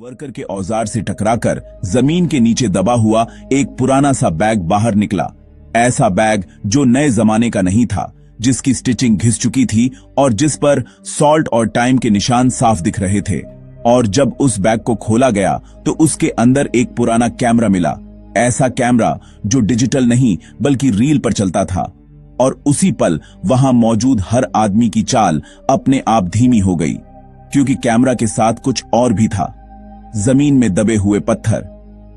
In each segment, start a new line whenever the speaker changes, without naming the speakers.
Worker के औजार से टकराकर जमीन के नीचे दबा हुआ एक पुराना सा बैग बाहर निकला। ऐसा बैग जो नए जमाने का नहीं था, जिसकी स्टिचिंग घिस चुकी थी और जिस पर सॉल्ट और टाइम के निशान साफ दिख रहे थे। और जब उस बैग को खोला गया तो उसके अंदर एक पुराना कैमरा मिला। ऐसा कैमरा जो डिजिटल नहीं बल्कि रील पर चलता था। और उसी पल वहां मौजूद हर आदमी की चाल अपने आप धीमी हो गई, क्योंकि कैमरा के साथ कुछ और भी था। जमीन में दबे हुए पत्थर,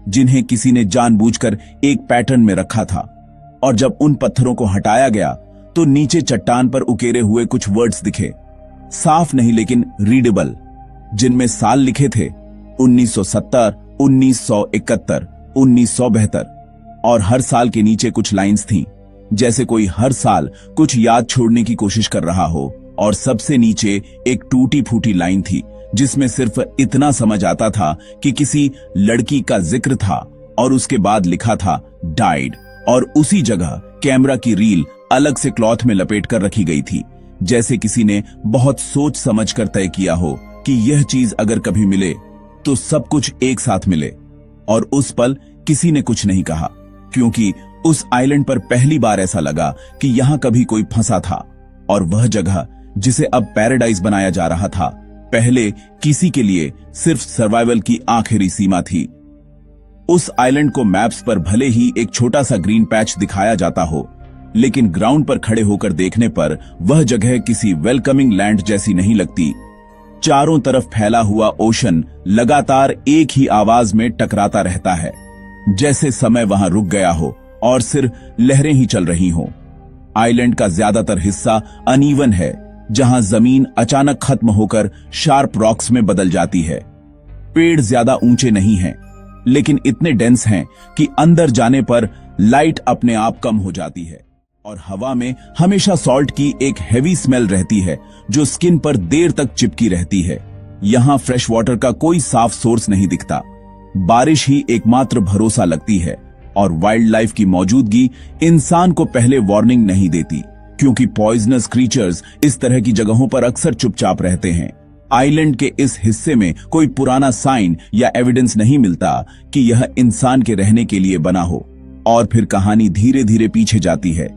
जिन्हें किसी ने जानबूझकर एक पैटर्न में रखा था। और जब उन पत्थरों को हटाया गया तो नीचे चट्टान पर उकेरे हुए कुछ वर्ड्स दिखे, साफ नहीं लेकिन रीडेबल, जिनमें साल लिखे थे 1970, 1971, 1972। और हर साल के नीचे कुछ लाइंस थीं, जैसे कोई हर साल कुछ याद छोड़ने की कोशिश कर रहा हो। और सबसे नीचे एक टूटी फूटी लाइन थी, जिसमें सिर्फ इतना समझ आता था कि किसी लड़की का जिक्र था और उसके बाद लिखा था डाइड। और उसी जगह कैमरा की रील अलग से क्लॉथ में लपेट कर रखी गई थी, जैसे किसी ने बहुत सोच समझ कर तय किया हो कि यह चीज अगर कभी मिले तो सब कुछ एक साथ मिले। और उस पल किसी ने कुछ नहीं कहा, क्योंकि उस आइलैंड पर पहली बार ऐसा लगा कि यहां कभी कोई फंसा था। और वह जगह जिसे अब पैराडाइज बनाया जा रहा था, पहले किसी के लिए सिर्फ सर्वाइवल की आखिरी सीमा थी। उस आइलैंड को मैप्स पर भले ही एक छोटा सा ग्रीन पैच दिखाया जाता हो, लेकिन ग्राउंड पर खड़े होकर देखने पर वह जगह किसी वेलकमिंग लैंड जैसी नहीं लगती। चारों तरफ फैला हुआ ओशन लगातार एक ही आवाज में टकराता रहता है, जैसे समय वहां रुक गया हो और सिर्फ लहरें ही चल रही हों। आइलैंड का ज्यादातर हिस्सा अनइवन है, जहां जमीन अचानक खत्म होकर शार्प रॉक्स में बदल जाती है। पेड़ ज्यादा ऊंचे नहीं हैं, लेकिन इतने डेंस हैं कि अंदर जाने पर लाइट अपने आप कम हो जाती है। और हवा में हमेशा सॉल्ट की एक हेवी स्मेल रहती है, जो स्किन पर देर तक चिपकी रहती है। यहां फ्रेश वाटर का कोई साफ सोर्स नहीं दिखता, बारिश ही एकमात्र भरोसा लगती है। और वाइल्ड लाइफ की मौजूदगी इंसान को पहले वार्निंग नहीं देती, क्योंकि पॉइजनस क्रीचर्स इस तरह की जगहों पर अक्सर चुपचाप रहते हैं। आइलैंड के इस हिस्से में कोई पुराना साइन या एविडेंस नहीं मिलता कि यह इंसान के रहने के लिए बना हो। और फिर कहानी धीरे धीरे पीछे जाती है।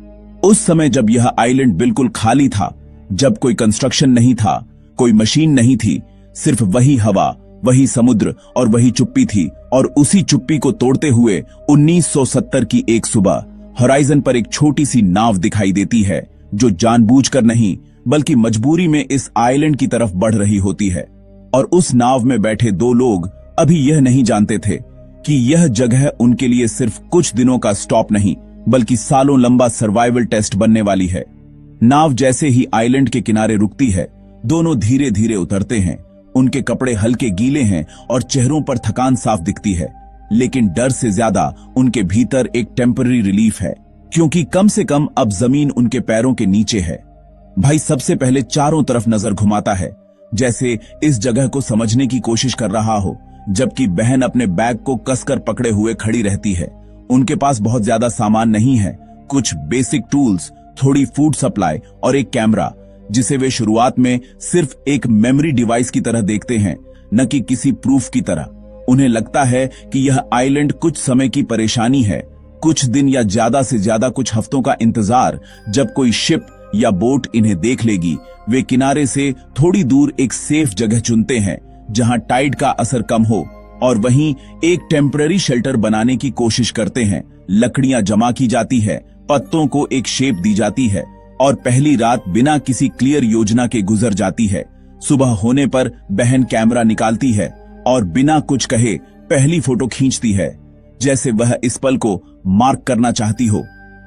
उस समय जब यह आइलैंड बिल्कुल खाली था, जब कोई कंस्ट्रक्शन नहीं था, कोई मशीन नहीं थी, सिर्फ वही हवा, वही समुद्र और वही चुप्पी थी। और उसी चुप्पी को तोड़ते हुए 1970 की एक सुबह होराइजन पर एक छोटी सी नाव दिखाई देती है, जो जानबूझकर नहीं बल्कि मजबूरी में इस आइलैंड की तरफ बढ़ रही होती है। और उस नाव में बैठे दो लोग अभी यह नहीं जानते थे कि यह जगह उनके लिए सिर्फ कुछ दिनों का स्टॉप नहीं, बल्कि सालों लंबा सर्वाइवल टेस्ट बनने वाली है। नाव जैसे ही आइलैंड के किनारे रुकती है, दोनों धीरे धीरे उतरते हैं। उनके कपड़े हल्के गीले हैं और चेहरों पर थकान साफ दिखती है, लेकिन डर से ज्यादा उनके भीतर एक टेम्पररी रिलीफ है, क्योंकि कम से कम अब जमीन उनके पैरों के नीचे है। भाई सबसे पहले चारों तरफ नजर घुमाता है, जैसे इस जगह को समझने की कोशिश कर रहा हो, जबकि बहन अपने बैग को कसकर पकड़े हुए खड़ी रहती है। उनके पास बहुत ज्यादा सामान नहीं है, कुछ बेसिक टूल्स, थोड़ी फूड सप्लाई और एक कैमरा, जिसे वे शुरुआत में सिर्फ एक मेमोरी डिवाइस की तरह देखते हैं, न कि किसी प्रूफ की तरह। उन्हें लगता है कि यह आइलैंड कुछ समय की परेशानी है, कुछ दिन या ज्यादा से ज्यादा कुछ हफ्तों का इंतजार। जब कोई शिप या बोट इन्हें देख लेगी, वे किनारे से थोड़ी दूर एक सेफ जगह चुनते हैं, जहां टाइड का असर कम हो, और वहीं एक टेम्पररी शेल्टर बनाने की कोशिश करते हैं। लकड़ियां जमा की जाती है, पत्तों को एक शेप दी जाती है, और पहली रात बिना किसी क्लियर योजना के गुजर जाती है। सुबह होने पर बहन कैमरा निकालती है और बिना कुछ कहे पहली फोटो खींचती है, जैसे वह इस पल को मार्क करना चाहती हो।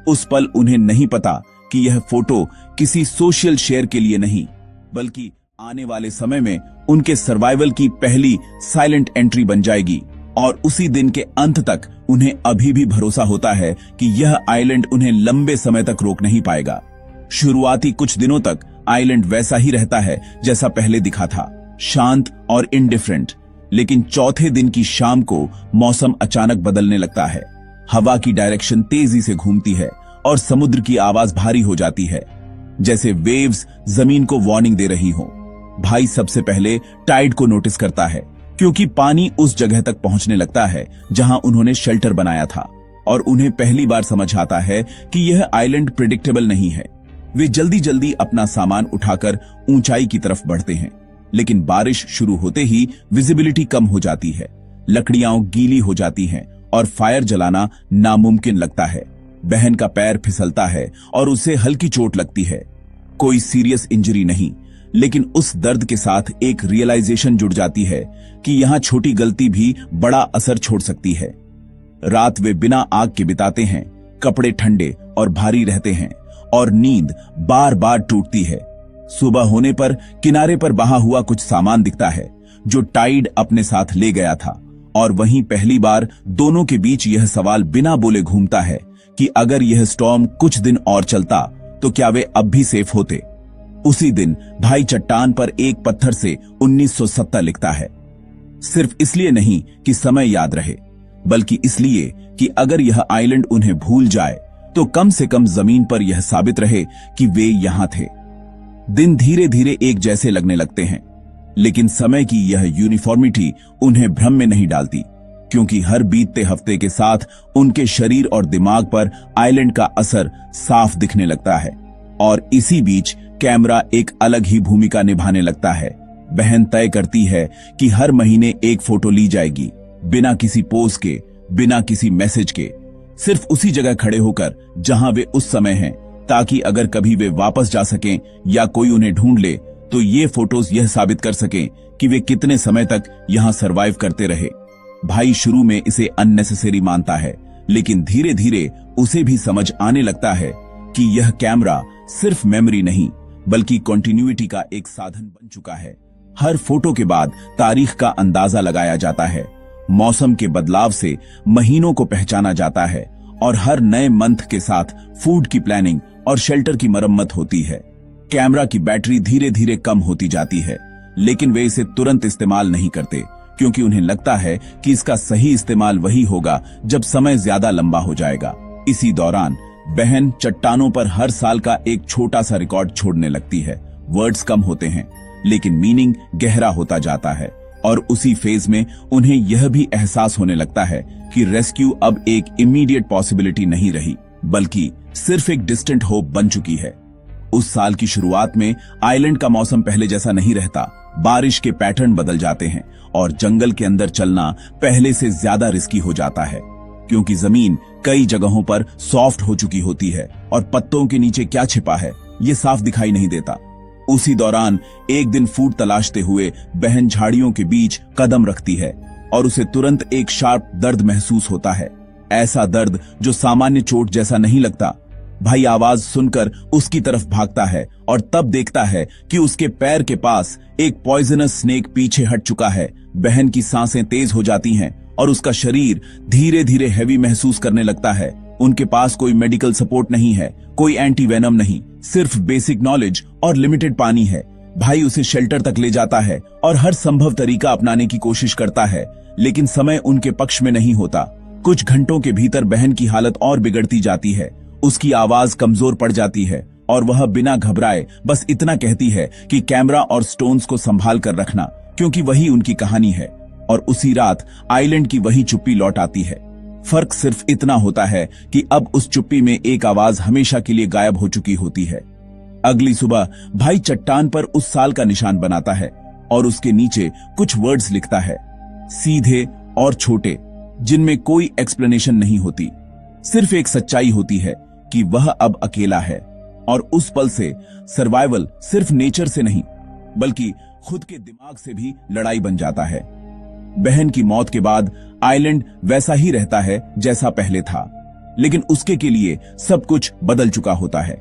उस पल उन्हें नहीं पता कि यह फोटो किसी सोशल शेयर के लिए नहीं, बल्कि आने वाले समय में उनके सर्वाइवल की पहली साइलेंट एंट्री बन जाएगी। और उसी दिन के अंत तक उन्हें अभी भी भरोसा होता है कि यह आइलैंड उन्हें लंबे समय तक रोक नहीं पाएगा। शुरुआती कुछ दिनों तक आइलैंड वैसा ही रहता है जैसा पहले दिखा था, शांत और इंडिफरेंट। लेकिन चौथे दिन की शाम को मौसम अचानक बदलने लगता है। हवा की डायरेक्शन तेजी से घूमती है और समुद्र की आवाज भारी हो जाती है, जैसे वेव्स जमीन को वार्निंग दे रही हो। भाई सबसे पहले टाइड को नोटिस करता है, क्योंकि पानी उस जगह तक पहुंचने लगता है जहां उन्होंने शेल्टर बनाया था और उन्हें पहली बार समझ आता है कि यह आइलैंड प्रिडिक्टेबल नहीं है। वे जल्दी जल्दी अपना सामान उठाकर ऊंचाई की तरफ बढ़ते हैं, लेकिन बारिश शुरू होते ही विजिबिलिटी कम हो जाती है, लकड़ियां गीली हो जाती हैं और फायर जलाना नामुमकिन लगता है। बहन का पैर फिसलता है और उसे हल्की चोट लगती है। कोई सीरियस इंजरी नहीं, लेकिन उस दर्द के साथ एक रियलाइजेशन जुड़ जाती है कि यहां छोटी गलती भी बड़ा असर छोड़ सकती है। रात वे बिना आग के बिताते हैं, कपड़े ठंडे और भारी रहते हैं और नींद बार बार टूटती है। सुबह होने पर किनारे पर बहा हुआ कुछ सामान दिखता है जो टाइड अपने साथ ले गया था, और वहीं पहली बार दोनों के बीच यह सवाल बिना बोले घूमता है कि अगर यह स्टॉर्म कुछ दिन और चलता तो क्या वे अब भी सेफ होते। उसी दिन भाई चट्टान पर एक पत्थर से 1970 लिखता है, सिर्फ इसलिए नहीं कि समय याद रहे, बल्कि इसलिए कि अगर यह आइलैंड उन्हें भूल जाए तो कम से कम जमीन पर यह साबित रहे कि वे यहां थे। दिन धीरे धीरे एक जैसे लगने लगते हैं, लेकिन समय की यह यूनिफॉर्मिटी उन्हें भ्रम में नहीं डालती, क्योंकि हर बीतते हफ्ते के साथ उनके शरीर और दिमाग पर आइलैंड का असर साफ दिखने लगता है। और इसी बीच कैमरा एक अलग ही भूमिका निभाने लगता है। बहन तय करती है कि हर महीने एक फोटो ली जाएगी, बिना किसी पोज के, बिना किसी मैसेज के, सिर्फ उसी जगह खड़े होकर जहां वे उस समय हैं, ताकि अगर कभी वे वापस जा सकें या कोई उन्हें ढूंढ ले तो ये फोटोज यह साबित कर सकें कि वे कितने समय तक यहां सरवाइव करते रहे। भाई शुरू में इसे अननेसेसरी मानता है, लेकिन धीरे धीरे उसे भी समझ आने लगता है कि यह कैमरा सिर्फ मेमोरी नहीं बल्कि कॉन्टिन्यूटी का एक साधन बन चुका है। हर फोटो के बाद तारीख का अंदाजा लगाया जाता है, मौसम के बदलाव से महीनों को पहचाना जाता है और हर नए मंथ के साथ फूड की प्लानिंग और शेल्टर की मरम्मत होती है। कैमरा की बैटरी धीरे धीरे कम होती जाती है, लेकिन वे इसे तुरंत इस्तेमाल नहीं करते, क्योंकि उन्हें लगता है कि इसका सही इस्तेमाल वही होगा जब समय ज्यादा लंबा हो जाएगा। इसी दौरान बहन चट्टानों पर हर साल का एक छोटा सा रिकॉर्ड छोड़ने लगती है। वर्ड्स कम होते हैं, लेकिन मीनिंग गहरा होता जाता है, और उसी फेज में उन्हें यह भी एहसास होने लगता है कि रेस्क्यू अब एक इमीडिएट पॉसिबिलिटी नहीं रही, बल्कि सिर्फ एक डिस्टेंट होप बन चुकी है। उस साल की शुरुआत में आइलैंड का मौसम पहले जैसा नहीं रहता। बारिश के पैटर्न बदल जाते हैं और जंगल के अंदर चलना पहले से ज्यादा रिस्की हो जाता है, क्योंकि जमीन कई जगहों पर सॉफ्ट हो चुकी होती है और पत्तों के नीचे क्या छिपा है ये साफ दिखाई नहीं देता। उसी दौरान एक दिन फूड तलाशते हुए बहन झाड़ियों के बीच कदम रखती है और उसे तुरंत एक शार्प दर्द महसूस होता है। ऐसा दर्द जो सामान्य चोट जैसा नहीं लगता। भाई आवाज सुनकर उसकी तरफ भागता है और तब देखता है कि उसके पैर के पास एक पॉइजनस स्नेक पीछे हट चुका है। बहन की सांसें तेज हो जाती हैं और उसका शरीर धीरे धीरे हैवी महसूस करने लगता है। उनके पास कोई मेडिकल सपोर्ट नहीं है, कोई एंटी वेनम नहीं, सिर्फ बेसिक नॉलेज और लिमिटेड पानी है। भाई उसे शेल्टर तक ले जाता है और हर संभव तरीका अपनाने की कोशिश करता है, लेकिन समय उनके पक्ष में नहीं होता। कुछ घंटों के भीतर बहन की हालत और बिगड़ती जाती है। उसकी आवाज कमजोर पड़ जाती है और वह बिना घबराए बस इतना कहती है कि कैमरा और स्टोन्स को संभाल कर रखना, क्योंकि वही उनकी कहानी है। और उसी रात आइलैंड की वही चुप्पी लौट आती है। फर्क सिर्फ इतना होता है कि अब उस चुप्पी में एक आवाज हमेशा के लिए गायब हो चुकी होती है। अगली सुबह भाई चट्टान पर उस साल का निशान बनाता है और उसके नीचे कुछ वर्ड्स लिखता है, सीधे और छोटे, जिनमें कोई एक्सप्लेनेशन नहीं होती, सिर्फ एक सच्चाई होती है कि वह अब अकेला है। और उस पल से सर्वाइवल सिर्फ नेचर से नहीं बल्कि खुद के दिमाग से भी लड़ाई बन जाता है। बहन की मौत के बाद आइलैंड वैसा ही रहता है जैसा पहले था, लेकिन उसके के लिए सब कुछ बदल चुका होता है,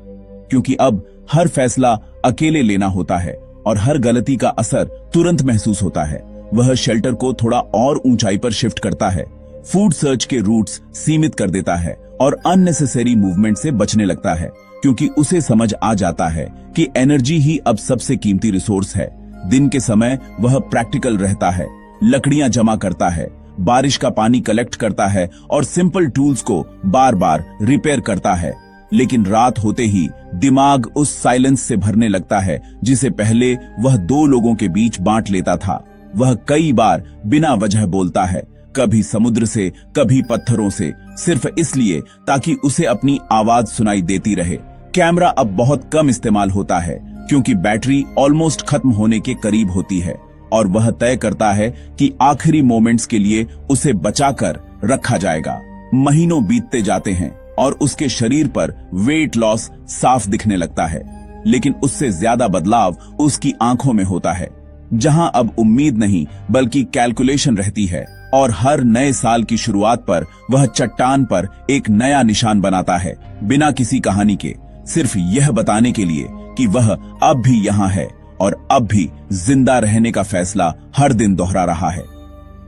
क्योंकि अब हर फैसला अकेले लेना होता है और हर गलती का असर तुरंत महसूस होता है। वह शेल्टर को थोड़ा और ऊंचाई पर शिफ्ट करता है, फूड सर्च के रूट्स सीमित कर देता है और अननेसेसरी मूवमेंट से बचने लगता है, क्योंकि उसे समझ आ जाता है कि एनर्जी ही अब सबसे कीमती रिसोर्स है। दिन के समय वह प्रैक्टिकल रहता है, लकड़ियां जमा करता है, बारिश का पानी कलेक्ट करता है और सिंपल टूल्स को बार बार रिपेयर करता है। लेकिन रात होते ही दिमाग उस साइलेंस से भरने लगता है जिसे पहले वह दो लोगों के बीच बांट लेता था। वह कई बार बिना वजह बोलता है, कभी समुद्र से, कभी पत्थरों से, सिर्फ इसलिए ताकि उसे अपनी आवाज सुनाई देती रहे। कैमरा अब बहुत कम इस्तेमाल होता है क्योंकि बैटरी ऑलमोस्ट खत्म होने के करीब होती है और वह तय करता है कि आखिरी मोमेंट्स के लिए उसे बचाकर रखा जाएगा। महीनों बीतते जाते हैं और उसके शरीर पर वेट लॉस साफ दिखने लगता है, लेकिन उससे ज्यादा बदलाव उसकी आंखों में होता है, जहां अब उम्मीद नहीं बल्कि कैलकुलेशन रहती है और हर नए साल की शुरुआत पर वह चट्टान पर एक नया निशान बनाता है, बिना किसी कहानी के, सिर्फ यह बताने के लिए कि वह अब भी यहाँ है और अब भी जिंदा रहने का फैसला हर दिन दोहरा रहा है।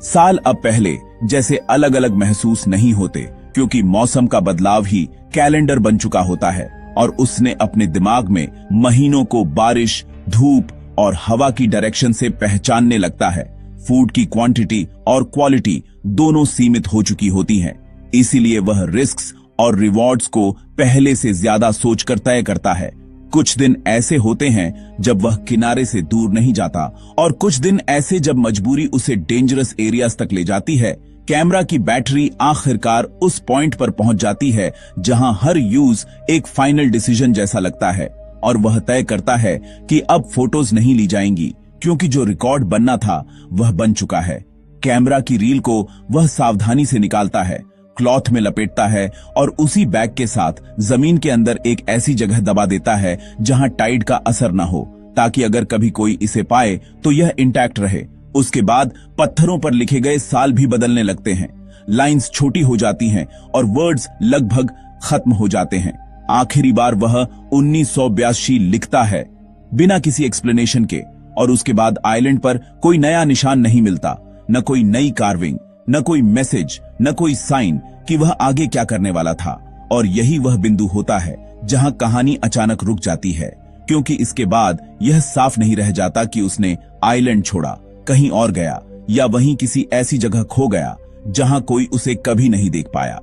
साल अब पहले जैसे अलग अलग महसूस नहीं होते क्योंकि मौसम का बदलाव ही कैलेंडर बन चुका होता है और उसने अपने दिमाग में महीनों को बारिश, धूप और हवा की डायरेक्शन से पहचानने लगता है। फूड की क्वांटिटी और क्वालिटी दोनों सीमित हो चुकी होती हैं, इसीलिए वह रिस्क्स और रिवॉर्ड्स को पहले से ज्यादा सोचकर तय करता है। कुछ दिन ऐसे होते हैं जब वह किनारे से दूर नहीं जाता और कुछ दिन ऐसे जब मजबूरी उसे डेंजरस एरियाज तक ले जाती है। कैमरा की बैटरी आखिरकार उस पॉइंट पर पहुंच जाती है जहां हर यूज एक फाइनल डिसीजन जैसा लगता है और वह तय करता है कि अब फोटोज नहीं ली जाएंगी क्योंकि जो रिकॉर्ड बनना था वह बन चुका है। कैमरा की रील को वह सावधानी से निकालता है, क्लॉथ में लपेटता है और उसी बैग के साथ जमीन के अंदर एक ऐसी जगह दबा देता है जहां टाइड का असर न हो, ताकि अगर कभी कोई इसे पाए तो यह इंटैक्ट रहे। उसके बाद पत्थरों पर लिखे गए साल भी बदलने लगते हैं, लाइंस छोटी हो जाती हैं और वर्ड्स लगभग खत्म हो जाते हैं। आखिरी बार वह 1982 लिखता है बिना किसी एक्सप्लेनेशन के और उसके बाद आइलैंड पर कोई नया निशान नहीं मिलता, न कोई नई कार्विंग, न कोई मैसेज, न कोई साइन कि वह आगे क्या करने वाला था। और यही वह बिंदु होता है जहां कहानी अचानक रुक जाती है, क्योंकि इसके बाद यह साफ नहीं रह जाता कि उसने आइलैंड छोड़ा, कहीं और गया या वहीं किसी ऐसी जगह खो गया जहां कोई उसे कभी नहीं देख पाया।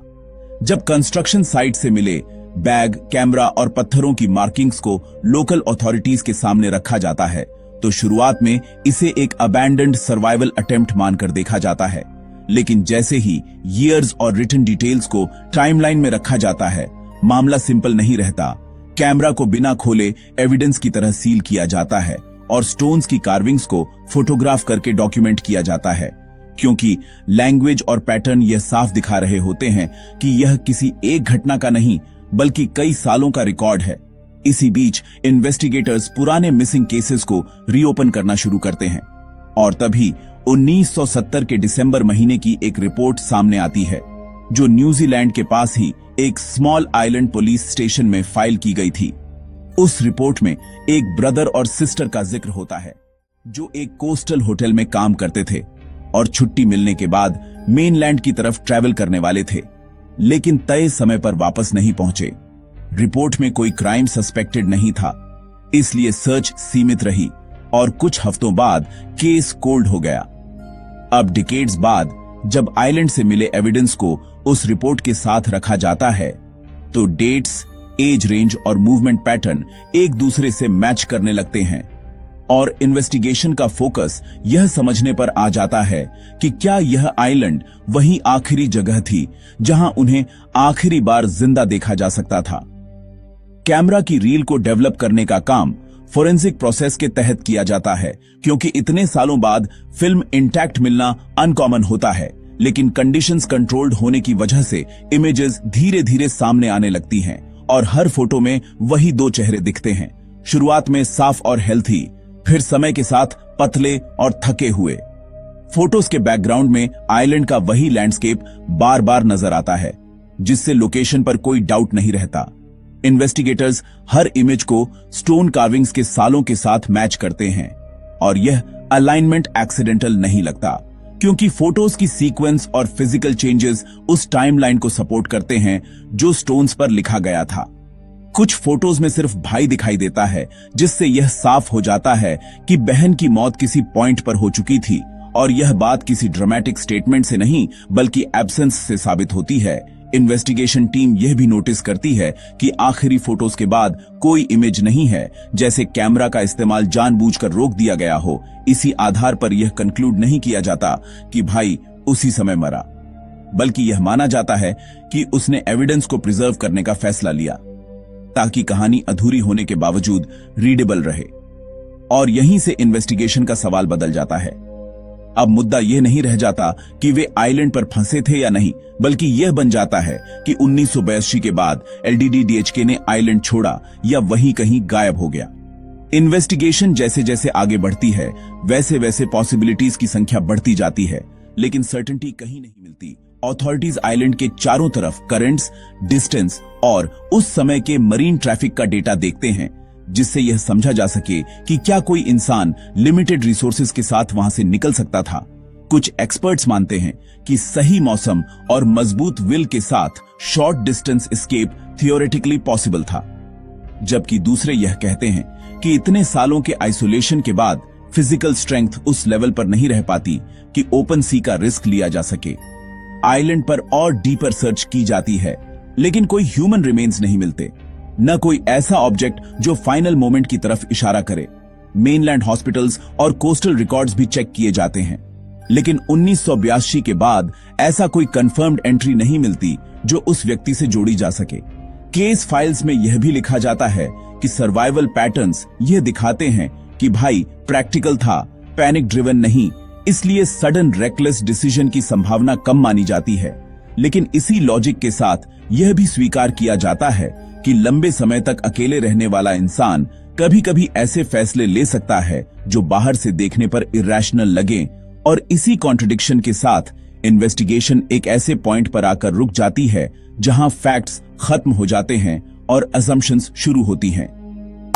जब कंस्ट्रक्शन साइट से मिले बैग, कैमरा और पत्थरों की मार्किंग्स को लोकल अथॉरिटीज के सामने रखा जाता है तो शुरुआत में इसे एक अबैंडन्ड सर्वाइवल अटेम्प्ट मानकर देखा जाता है, लेकिन जैसे ही ईयर्स और रिटन डिटेल्स को टाइमलाइन में रखा जाता है, मामला सिंपल नहीं रहता। कैमरा को बिना खोले एविडेंस की तरह सील किया जाता है और स्टोन्स की कार्विंग्स को फोटोग्राफ करके डॉक्यूमेंट किया जाता है, क्योंकि लैंग्वेज और पैटर्न यह साफ दिखा रहे होते हैं कि यह किसी एक घटना का नहीं बल्कि कई सालों का रिकॉर्ड है। इसी बीच इन्वेस्टिगेटर्स पुराने मिसिंग केसेस को रीओपन करना शुरू करते हैं और तभी 1970 के दिसंबर महीने की एक रिपोर्ट सामने आती है जो न्यूजीलैंड के पास ही एक स्मॉल आइलैंड पुलिस स्टेशन में फाइल की गई थी। उस रिपोर्ट में एक ब्रदर और सिस्टर का जिक्र होता है जो एक कोस्टल होटल में काम करते थे और छुट्टी मिलने के बाद मेनलैंड की तरफ ट्रैवल करने वाले थे, लेकिन तय समय पर वापस नहीं पहुंचे। रिपोर्ट में कोई क्राइम सस्पेक्टेड नहीं था, इसलिए सर्च सीमित रही और कुछ हफ्तों बाद केस कोल्ड हो गया। अब डिकेड्स बाद जब आइलैंड से मिले एविडेंस को उस रिपोर्ट के साथ रखा जाता है तो डेट्स, एज रेंज और मूवमेंट पैटर्न एक दूसरे से मैच करने लगते हैं और इन्वेस्टिगेशन का फोकस यह समझने पर आ जाता है कि क्या यह आइलैंड वही आखिरी जगह थी जहां उन्हें आखिरी बार जिंदा देखा जा सकता था। कैमरा की रील को डेवलप करने का काम फोरेंसिक प्रोसेस के तहत किया जाता है, क्योंकि इतने सालों बाद फिल्म इंटैक्ट मिलना अनकॉमन होता है, लेकिन कंडीशंस कंट्रोल्ड होने की वजह से इमेजेस धीरे धीरे सामने आने लगती हैं और हर फोटो में वही दो चेहरे दिखते हैं, शुरुआत में साफ और हेल्थी, फिर समय के साथ पतले और थके हुए। फोटोज के बैकग्राउंड में आइलैंड का वही लैंडस्केप बार बार नजर आता है, जिससे लोकेशन पर कोई डाउट नहीं रहता। इन्वेस्टिगेटर्स हर इमेज को स्टोन कार्विंग्स के सालों के साथ मैच करते हैं और यह अलाइनमेंट एक्सीडेंटल नहीं लगता, क्योंकि फोटोज की सीक्वेंस और फिजिकल चेंजेस उस टाइमलाइन को सपोर्ट करते हैं जो स्टोन्स पर लिखा गया था। कुछ फोटोज में सिर्फ भाई दिखाई देता है, जिससे यह साफ हो जाता है कि बहन की मौत किसी पॉइंट पर हो चुकी थी और यह बात किसी ड्रामेटिक स्टेटमेंट से नहीं बल्कि एब्सेंस से साबित होती है। इन्वेस्टिगेशन टीम यह भी नोटिस करती है कि आखिरी फोटोज के बाद कोई इमेज नहीं है, जैसे कैमरा का इस्तेमाल जानबूझकर रोक दिया गया हो। इसी आधार पर यह कंक्लूड नहीं किया जाता कि भाई उसी समय मरा, बल्कि यह माना जाता है कि उसने एविडेंस को प्रिजर्व करने का फैसला लिया ताकि कहानी अधूरी होने के बावजूद रीडेबल रहे। और यहीं से इन्वेस्टिगेशन का सवाल बदल जाता है। अब मुद्दा यह नहीं रह जाता कि वे आइलैंड पर फंसे थे या नहीं, बल्कि यह बन जाता है कि 1982 के बाद LDDDHK ने आइलैंड छोड़ा या वहीं कहीं गायब हो गया। इन्वेस्टिगेशन जैसे जैसे आगे बढ़ती है वैसे वैसे पॉसिबिलिटीज की संख्या बढ़ती जाती है, लेकिन सर्टेनिटी कहीं नहीं मिलती। अथॉरिटीज आइलैंड के चारों तरफ करंट्स, डिस्टेंस और उस समय के मरीन ट्रैफिक का डेटा देखते हैं, जिससे यह समझा जा सके कि क्या कोई इंसान लिमिटेड रिसोर्सेज के साथ वहां से निकल सकता था। कुछ एक्सपर्ट्स मानते हैं कि सही मौसम और मजबूत विल के साथ short distance escape theoretically possible था, जबकि दूसरे यह कहते हैं कि इतने सालों के आइसोलेशन के बाद फिजिकल स्ट्रेंथ उस लेवल पर नहीं रह पाती कि ओपन सी का रिस्क लिया जा सके। आइलैंड पर और डीपर सर्च की जाती है, लेकिन कोई ह्यूमन रिमेन्स नहीं मिलते, न कोई ऐसा ऑब्जेक्ट जो फाइनल मोमेंट की तरफ इशारा करे। मेनलैंड हॉस्पिटल्स और कोस्टल रिकॉर्ड्स भी चेक किए जाते हैं, लेकिन 1982 के बाद ऐसा कोई कंफर्म्ड एंट्री नहीं मिलती जो उस व्यक्ति से जोड़ी जा सके। केस फाइल्स में यह भी लिखा जाता है कि सर्वाइवल पैटर्न्स यह दिखाते हैं कि भाई प्रैक्टिकल था, पैनिक ड्रिवन नहीं, इसलिए सडन रेकलेस डिसीजन की संभावना कम मानी जाती है। लेकिन इसी लॉजिक के साथ यह भी स्वीकार किया जाता है कि लंबे समय तक अकेले रहने वाला इंसान कभी कभी ऐसे फैसले ले सकता है जो बाहर से देखने पर इरैशनल लगे, और इसी कॉन्ट्रडिक्शन के साथ इन्वेस्टिगेशन एक ऐसे पॉइंट पर आकर रुक जाती है जहां फैक्ट्स खत्म हो जाते हैं और असम्पशंस शुरू होती हैं।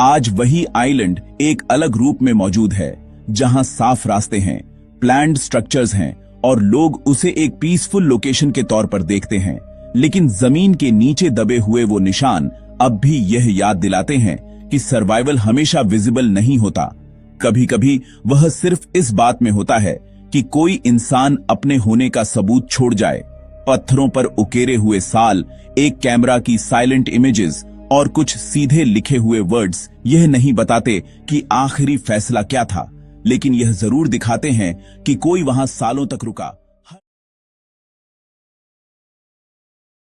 आज वही आइलैंड एक अलग रूप में मौजूद है, जहां साफ रास्ते हैं, प्लान्ड स्ट्रक्चर्स हैं और लोग उसे एक पीसफुल लोकेशन के तौर पर देखते हैं। लेकिन जमीन के नीचे दबे हुए वो निशान अब भी यह याद दिलाते हैं कि सर्वाइवल हमेशा विजिबल नहीं होता। कभी कभी वह सिर्फ इस बात में होता है कि कोई इंसान अपने होने का सबूत छोड़ जाए। पत्थरों पर उकेरे हुए साल, एक कैमरा की साइलेंट इमेजेस और कुछ सीधे लिखे हुए वर्ड्स यह नहीं बताते कि आखिरी फैसला क्या था, लेकिन यह जरूर दिखाते हैं कि कोई वहां सालों तक रुका